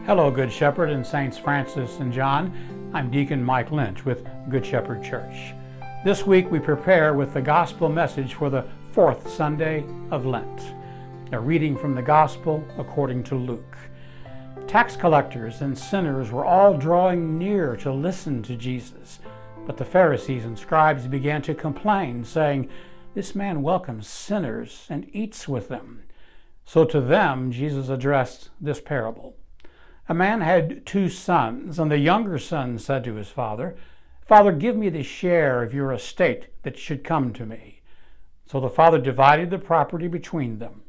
Hello, Good Shepherd and Saints Francis and John. I'm Deacon Mike Lynch with Good Shepherd Church. This week we prepare with the gospel message for the fourth Sunday of Lent. A reading from the gospel according to Luke. Tax collectors and sinners were all drawing near to listen to Jesus, but the Pharisees and scribes began to complain, saying, "This man welcomes sinners and eats with them." So to them Jesus addressed this parable. A man had 2 sons, and the younger son said to his father, "Father, give me the share of your estate that should come to me." So the father divided the property between them.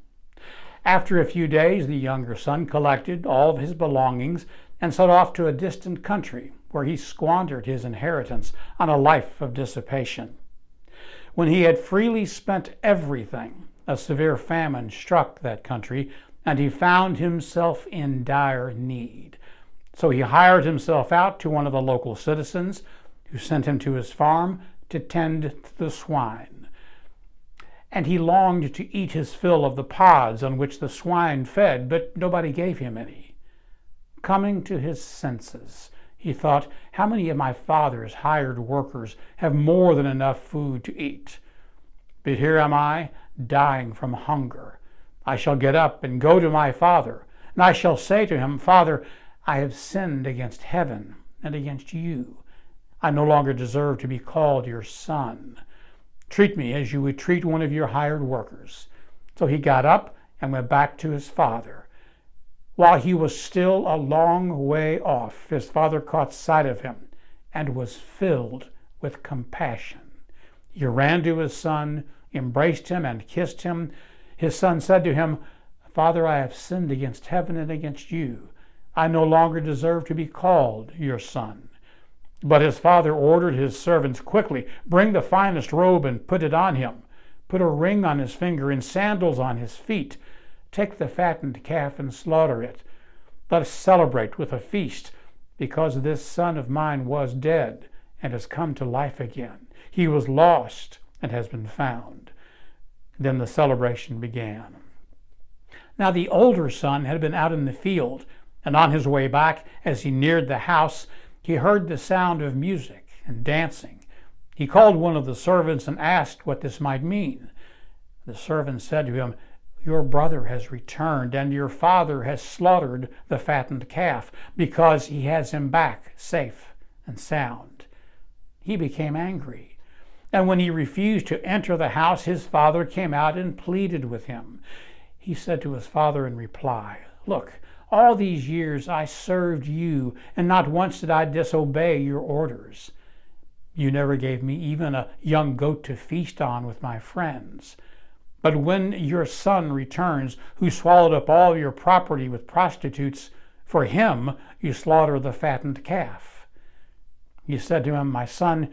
After a few days, the younger son collected all of his belongings and set off to a distant country, where he squandered his inheritance on a life of dissipation. When he had freely spent everything, a severe famine struck that country, and he found himself in dire need. So he hired himself out to one of the local citizens, who sent him to his farm to tend to the swine. And he longed to eat his fill of the pods on which the swine fed, but nobody gave him any. Coming to his senses, he thought, "How many of my father's hired workers have more than enough food to eat? But here am I, dying from hunger. I shall get up and go to my father, and I shall say to him, 'Father, I have sinned against heaven and against you. I no longer deserve to be called your son. Treat me as you would treat one of your hired workers.' So he got up and went back to his father. While he was still a long way off, his father caught sight of him and was filled with compassion. He ran to his son, embraced him, and kissed him. His son said to him, 'Father, I have sinned against heaven and against you. I no longer deserve to be called your son.' But his father ordered his servants, 'Quickly, bring the finest robe and put it on him. Put a ring on his finger and sandals on his feet. Take the fattened calf and slaughter it. Let us celebrate with a feast, because this son of mine was dead and has come to life again. He was lost and has been found.' Then the celebration began. Now the older son had been out in the field, and on his way back, as he neared the house, he heard the sound of music and dancing. He called one of the servants and asked what this might mean. The servant said to him, 'Your brother has returned, and your father has slaughtered the fattened calf, because he has him back safe and sound.' He became angry. And when he refused to enter the house, his father came out and pleaded with him. He said to his father in reply, 'Look, all these years I served you, and not once did I disobey your orders. You never gave me even a young goat to feast on with my friends. But when your son returns, who swallowed up all your property with prostitutes, for him you slaughter the fattened calf.' He said to him, 'My son,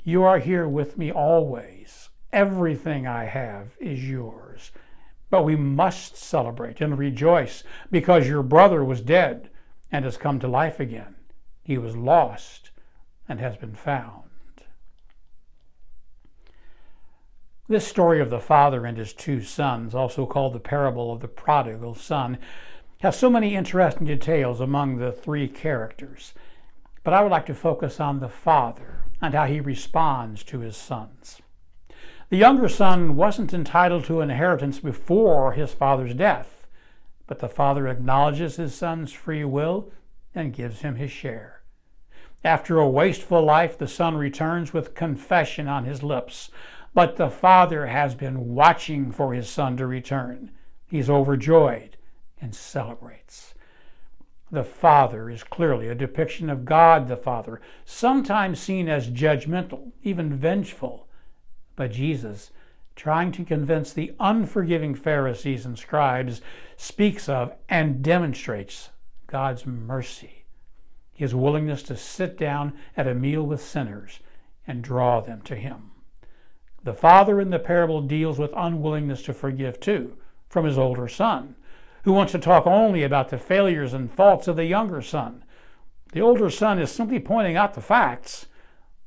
you are here with me always. Everything I have is yours. But we must celebrate and rejoice, because your brother was dead and has come to life again. He was lost and has been found.'" This story of the father and his 2 sons, also called the parable of the prodigal son, has so many interesting details among the 3 characters. But I would like to focus on the father and how he responds to his sons. The younger son wasn't entitled to inheritance before his father's death, but the father acknowledges his son's free will and gives him his share. After a wasteful life, the son returns with confession on his lips, but the father has been watching for his son to return. He's overjoyed and celebrates. The Father is clearly a depiction of God the Father, sometimes seen as judgmental, even vengeful. But Jesus, trying to convince the unforgiving Pharisees and scribes, speaks of and demonstrates God's mercy, his willingness to sit down at a meal with sinners and draw them to him. The father in the parable deals with unwillingness to forgive too, from his older son, who wants to talk only about the failures and faults of the younger son. The older son is simply pointing out the facts,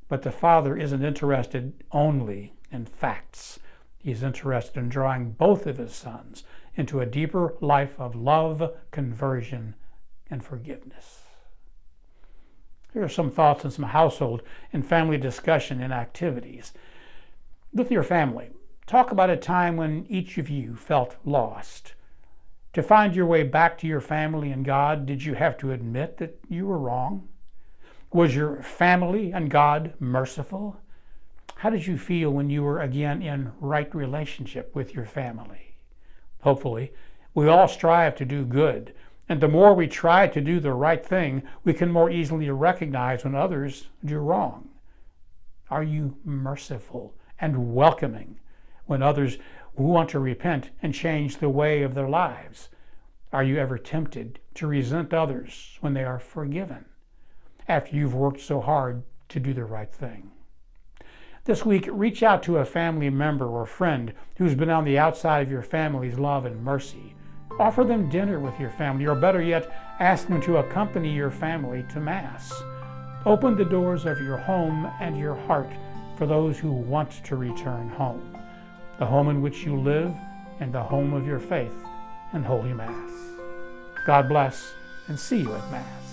but the father isn't interested only in facts. He's interested in drawing both of his sons into a deeper life of love, conversion, and forgiveness. Here are some thoughts on some household and family discussion and activities. With your family, talk about a time when each of you felt lost. To find your way back to your family and God, did you have to admit that you were wrong? Was your family and God merciful? How did you feel when you were again in right relationship with your family? Hopefully, we all strive to do good, and the more we try to do the right thing, we can more easily recognize when others do wrong. Are you merciful and welcoming when others who want to repent and change the way of their lives? Are you ever tempted to resent others when they are forgiven after you've worked so hard to do the right thing? This week, reach out to a family member or friend who's been on the outside of your family's love and mercy. Offer them dinner with your family, or better yet, ask them to accompany your family to Mass. Open the doors of your home and your heart for those who want to return home, the home in which you live and the home of your faith and Holy Mass. God bless, and see you at Mass.